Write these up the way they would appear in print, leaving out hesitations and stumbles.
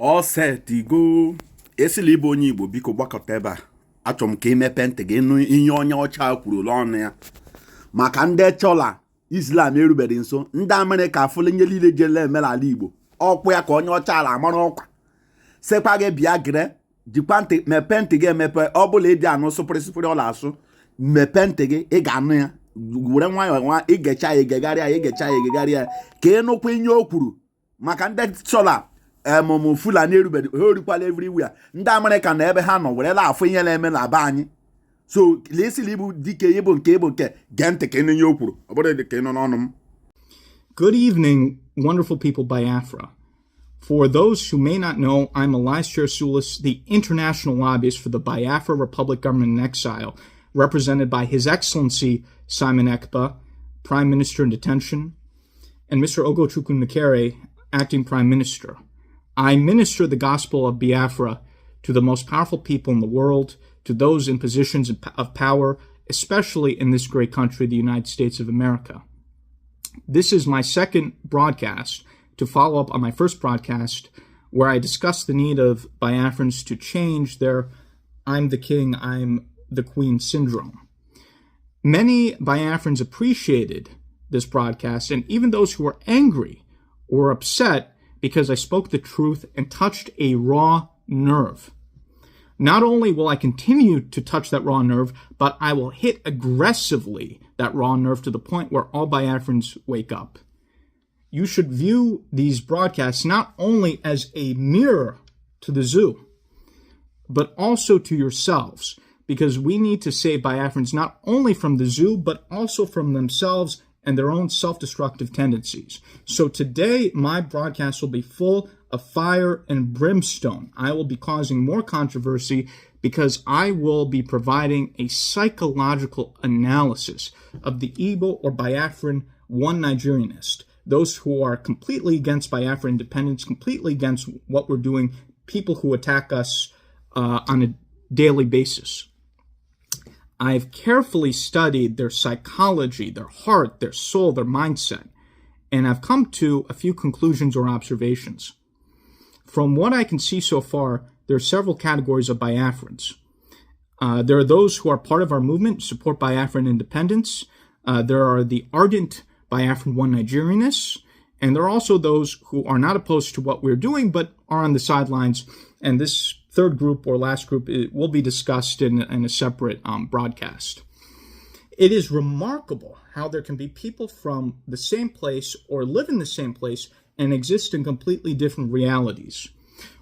All set, go. Esila Igbo onye Igbo biko gbakọta ebe a. Achọrọ m ka imepe ntị gị nụ ihe onye ọcha kwuru n'ọnụ ya. Maka ndị chola Islam erubeghị nso, ndị Amerịka afụla ihe niile jele emela ala Igbo. Ọkpụ ya ka onye ọcha ala amara ọkwa. Sekwa gị bịa gire, jikwa ntị mepe ntị gị emepe, ọ bụla ịdị anụ sụpịrịsụpịrị ọla asụ, mepe ntị gị, ị ga-anụ ya. Were nwayọọ nwa, igecha ya egegharịa, igecha ya egegharịa, ka ị nụkwa ihe o kwuru. Maka ndị chola Fulani erubeghị, ha orikwala everywhere. Ndị Amerịka na ebe ha nọ were afọ ihe na-eme na be anyị. So lesili Igbo dike ịbụ nke gee ntị ka ịnụ ihe o kwuru, ọ bụrụ dị ka ịnụ n'ọnụ m. Good evening, wonderful people BIAFRA. For those who may not know, I'm Elias Chersulis, the international lobbyist for the Biafra Republic Government in Exile, represented by His Excellency Simon Ekpa, Prime Minister in Detention, and Mr. Ogochukwu Nakere, Acting Prime Minister. I minister the gospel of Biafra to the most powerful people in the world, to those in positions of power, especially in this great country, the United States of America. This is my second broadcast to follow up on my first broadcast, where I discussed the need of Biafrans to change their I'm the king, I'm the queen syndrome. Many Biafrans appreciated this broadcast, and even those who were angry or upset because I spoke the truth and touched a raw nerve. Not only will I continue to touch that raw nerve, but I will hit aggressively that raw nerve to the point where all Biafrans wake up. You should view these broadcasts not only as a mirror to the zoo, but also to yourselves, because we need to save Biafrans not only from the zoo, but also from themselves and their own self-destructive tendencies. So today, my broadcast will be full of fire and brimstone. I will be causing more controversy because I will be providing a psychological analysis of the Igbo or Biafran one Nigerianist, those who are completely against Biafran independence, completely against what we're doing, people who attack us on a daily basis. I've carefully studied their psychology, their heart, their soul, their mindset, and I've come to a few conclusions or observations. From what I can see so far, there are several categories of Biafrans. There are those who are part of our movement, support Biafran independence. There are the ardent Biafran one Nigerianists, and there are also those who are not opposed to what we're doing, but are on the sidelines, and this third group or last group will be discussed in a separate broadcast. It is remarkable how there can be people from the same place or live in the same place and exist in completely different realities.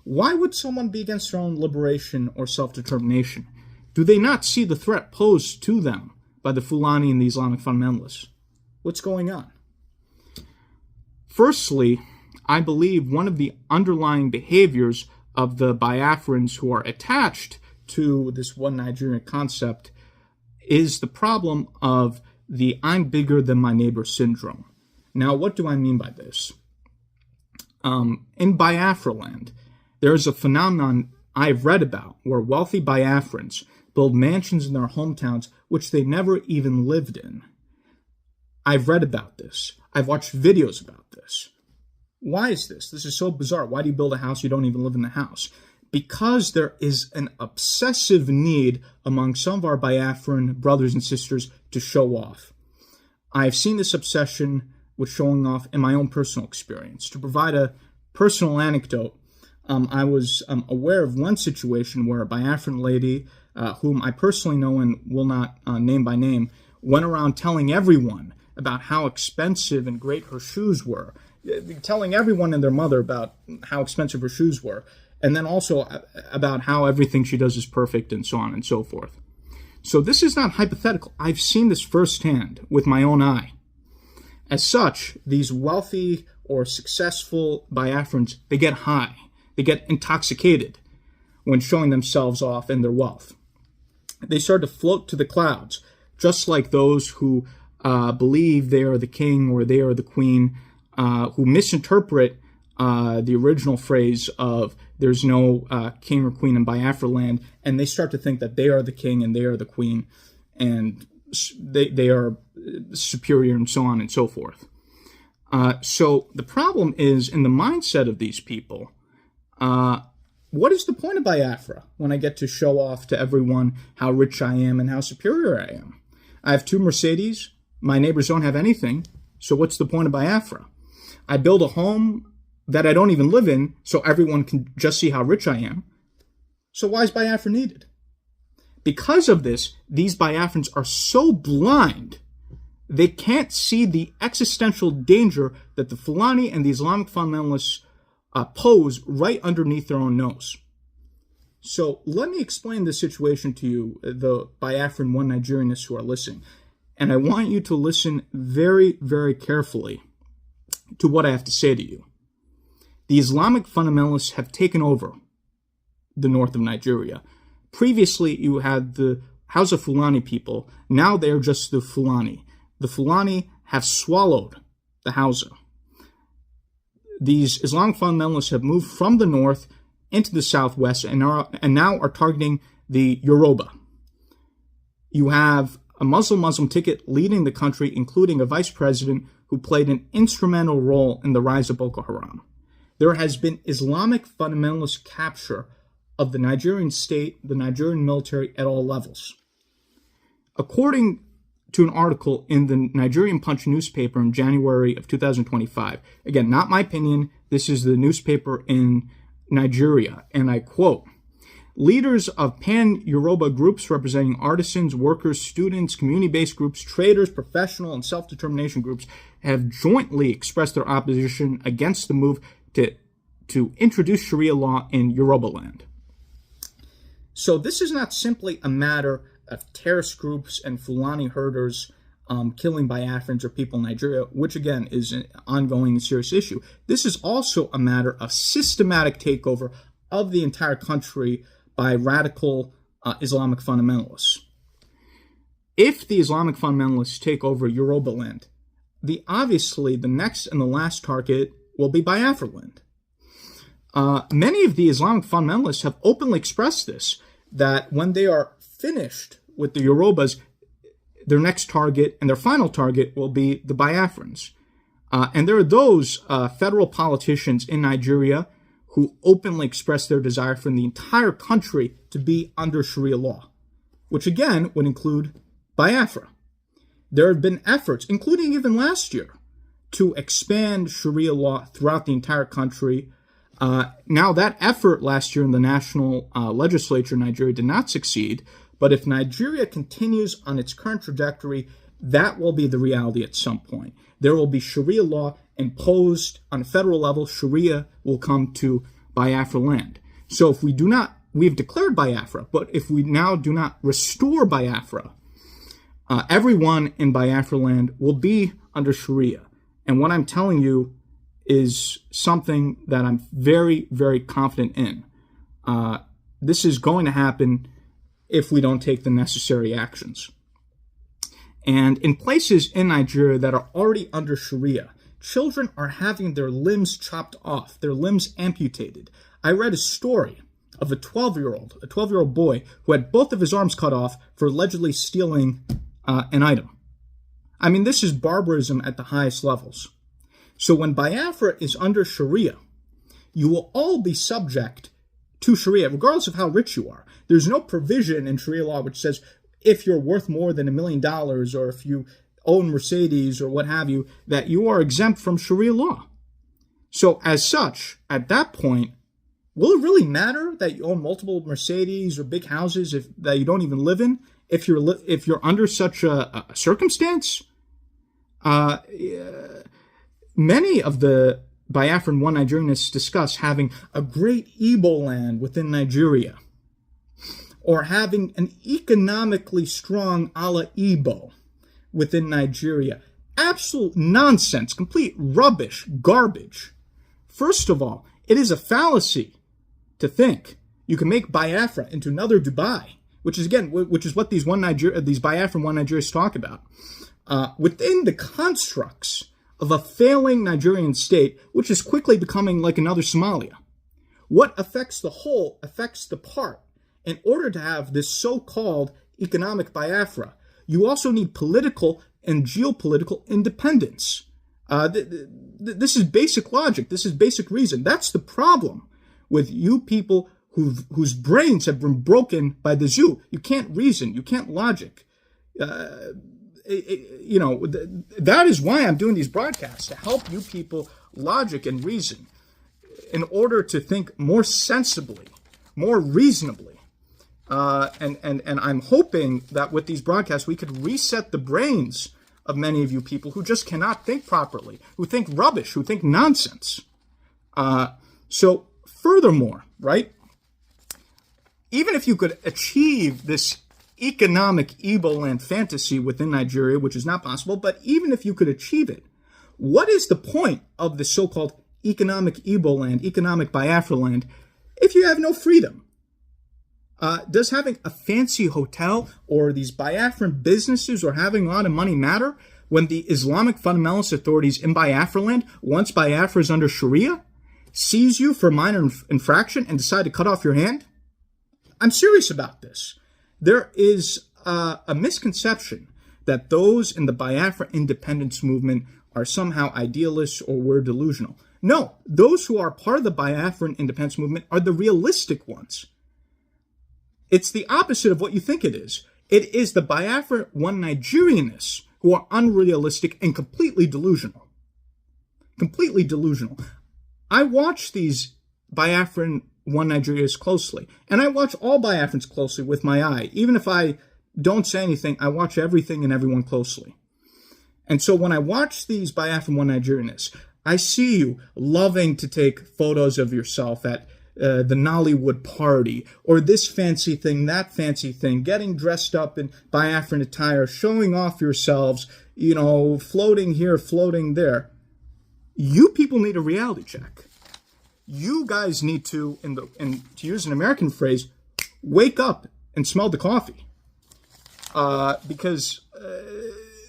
Why would someone be against their own liberation or self-determination? Do they not see the threat posed to them by the Fulani and the Islamic fundamentalists? What's going on? Firstly, I believe one of the underlying behaviors of the Biafrans who are attached to this one Nigerian concept is the problem of the I'm bigger than my neighbor syndrome. Now, what do I mean by this? In Biafra land, there is a phenomenon I've read about where wealthy Biafrans build mansions in their hometowns which they never even lived in. I've read about this. I've watched videos about this. Why is this? This is so bizarre. Why do you build a house you don't even live in the house? Because there is an obsessive need among some of our Biafran brothers and sisters to show off. I've seen this obsession with showing off in my own personal experience. To provide a personal anecdote, I was aware of one situation where a Biafran lady, whom I personally know and will not name by name, went around telling everyone about how expensive and great her shoes were, telling everyone and their mother about how expensive her shoes were, and then also about how everything she does is perfect and so on and so forth. So this is not hypothetical. I've seen this firsthand with my own eye. As such, these wealthy or successful Biafrans, they get high. They get intoxicated when showing themselves off and their wealth. They start to float to the clouds, just like those who believe they are the king or they are the queen, who misinterpret the original phrase of there's no king or queen in Biafra land, and they start to think that they are the king and they are the queen, and they are superior and so on and so forth. So the problem is in the mindset of these people, What is the point of Biafra when I get to show off to everyone how rich I am and how superior I am? I have 2 Mercedes. My neighbors don't have anything. So what's the point of Biafra? I build a home that I don't even live in so everyone can just see how rich I am. So why is Biafra needed? Because of this, these Biafrans are so blind, they can't see the existential danger that the Fulani and the Islamic fundamentalists pose right underneath their own nose. So let me explain the situation to you, the Biafran one Nigerianists who are listening. And I want you to listen very, very carefully to what I have to say to you. The Islamic fundamentalists have taken over the north of Nigeria. Previously, you had the Hausa Fulani people. Now they're just the Fulani. The Fulani have swallowed the Hausa. These Islamic fundamentalists have moved from the north into the southwest and now are targeting the Yoruba. You have a Muslim ticket leading the country, including a vice president who played an instrumental role in the rise of Boko Haram. There has been Islamic fundamentalist capture of the Nigerian state, the Nigerian military at all levels. According to an article in the Nigerian Punch newspaper in January of 2025, again, not my opinion, this is the newspaper in Nigeria, and I quote, "Leaders of pan-Yoruba groups representing artisans, workers, students, community-based groups, traders, professional, and self-determination groups have jointly expressed their opposition against the move to introduce Sharia law in Yoruba land." So this is not simply a matter of terrorist groups and Fulani herders killing Biafrans or people in Nigeria, which again is an ongoing and serious issue. This is also a matter of systematic takeover of the entire country by radical Islamic fundamentalists. If the Islamic fundamentalists take over Yoruba land, obviously the next and the last target will be Biafra land. Many of the Islamic fundamentalists have openly expressed this, that when they are finished with the Yorubas, their next target and their final target will be the Biafrans. And there are those federal politicians in Nigeria who openly express their desire for the entire country to be under Sharia law, which again would include Biafra. There have been efforts, including even last year, to expand Sharia law throughout the entire country. Now, that effort last year in the national legislature in Nigeria did not succeed, but if Nigeria continues on its current trajectory, that will be the reality at some point. There will be Sharia law imposed on a federal level. Sharia will come to Biafra land. So if we've declared Biafra, but if we now do not restore Biafra, everyone in Biafra land will be under Sharia. And what I'm telling you is something that I'm very, very confident in. This is going to happen if we don't take the necessary actions. And in places in Nigeria that are already under Sharia, children are having their limbs chopped off, their limbs amputated. I read a story of a 12-year-old boy who had both of his arms cut off for allegedly stealing an item. I mean, this is barbarism at the highest levels. So when Biafra is under Sharia, you will all be subject to Sharia, regardless of how rich you are. There's no provision in Sharia law which says if you're worth more than $1 million or if you own Mercedes or what have you, that you are exempt from Sharia law. So as such, at that point, will it really matter that you own multiple Mercedes or big houses that you don't even live in if you're under such a circumstance? Many of the Biafran one Nigerianists discuss having a great Igbo land within Nigeria, or having an economically strong a la Igbo within Nigeria. Absolute nonsense, complete rubbish, garbage. First of all, it is a fallacy to think you can make Biafra into another Dubai, which is what these Biafran one Nigerians talk about. Within the constructs of a failing Nigerian state, which is quickly becoming like another Somalia. What affects the whole affects the part. In order to have this so-called economic Biafra, you also need political and geopolitical independence. This is basic logic. This is basic reason. That's the problem with you people whose brains have been broken by the zoo. You can't reason. You can't logic. That is why I'm doing these broadcasts, to help you people logic and reason in order to think more sensibly, more reasonably. And I'm hoping that with these broadcasts, we could reset the brains of many of you people who just cannot think properly, who think rubbish, who think nonsense. So furthermore, right, even if you could achieve this economic Igbo land fantasy within Nigeria, which is not possible, but even if you could achieve it, what is the point of the so-called economic Igbo land, economic Biafra land, if you have no freedom? Does having a fancy hotel or these Biafran businesses or having a lot of money matter when the Islamic fundamentalist authorities in Biafra land, once Biafra is under Sharia, seize you for minor infraction and decide to cut off your hand? I'm serious about this. There is a misconception that those in the Biafra independence movement are somehow idealists or we're delusional. No, those who are part of the Biafran independence movement are the realistic ones. It's the opposite of what you think it is. It is the Biafra One Nigerianists who are unrealistic and completely delusional. Completely delusional. I watch these Biafran One Nigerians closely, and I watch all Biafrans closely with my eye. Even if I don't say anything, I watch everything and everyone closely. And so when I watch these Biafran One Nigerianists, I see you loving to take photos of yourself at the Nollywood party, or this fancy thing, that fancy thing, getting dressed up in Biafran attire, showing off yourselves, floating here, floating there. You people need a reality check. You guys need to, to use an American phrase, wake up and smell the coffee. Because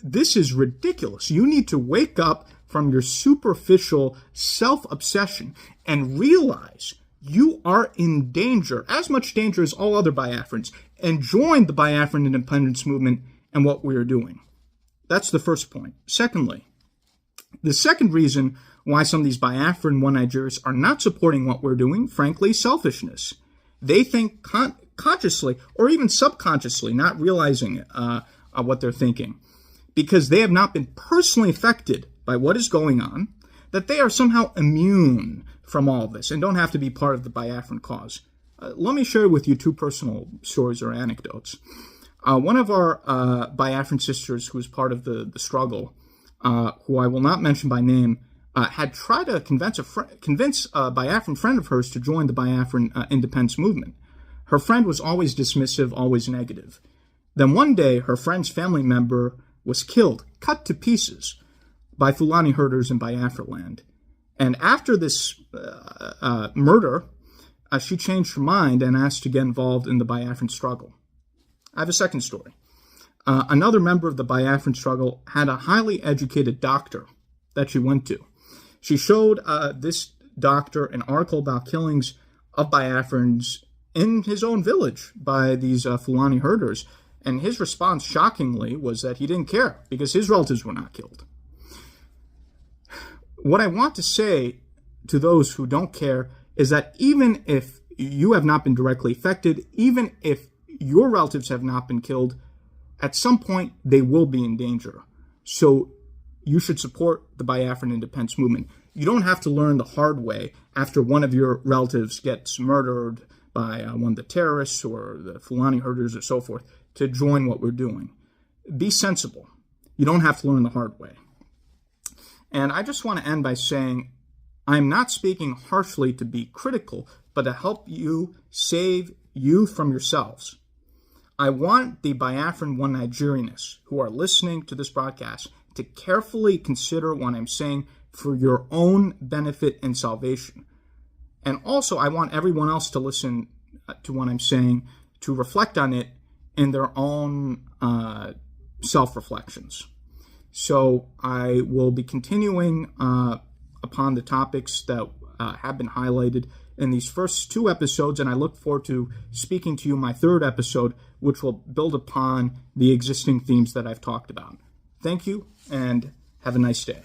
this is ridiculous. You need to wake up from your superficial self-obsession and realize you are in danger, as much danger as all other Biafrans, and join the Biafran independence movement and what we are doing. That's the first point. Secondly, the second reason why some of these Biafran One Nigerians are not supporting what we're doing, frankly, selfishness. They think consciously or even subconsciously, not realizing what they're thinking, because they have not been personally affected by what is going on, that they are somehow immune from all of this and don't have to be part of the Biafran cause. Let me share with you two personal stories or anecdotes. One of our Biafran sisters who was part of the struggle, who I will not mention by name, had tried to convince a Biafran friend of hers to join the Biafran independence movement. Her friend was always dismissive, always negative. Then one day, her friend's family member was killed, cut to pieces, by Fulani herders in Biafra land. And after this murder, she changed her mind and asked to get involved in the Biafran struggle. I have a second story. Another member of the Biafran struggle had a highly educated doctor that she went to. She showed this doctor an article about killings of Biafrans in his own village by these Fulani herders, and his response, shockingly, was that he didn't care because his relatives were not killed. What I want to say to those who don't care is that even if you have not been directly affected, even if your relatives have not been killed, at some point they will be in danger. So you should support the Biafran independence movement. You don't have to learn the hard way after one of your relatives gets murdered by one of the terrorists or the Fulani herders or so forth to join what we're doing. Be sensible. You don't have to learn the hard way. And I just want to end by saying I'm not speaking harshly to be critical, but to help you save you from yourselves. I want the Biafran One Nigerianists who are listening to this broadcast to carefully consider what I'm saying for your own benefit and salvation. And also, I want everyone else to listen to what I'm saying, to reflect on it in their own self-reflections. So I will be continuing upon the topics that have been highlighted in these first two episodes, and I look forward to speaking to you in my third episode, which will build upon the existing themes that I've talked about. Thank you, and have a nice day.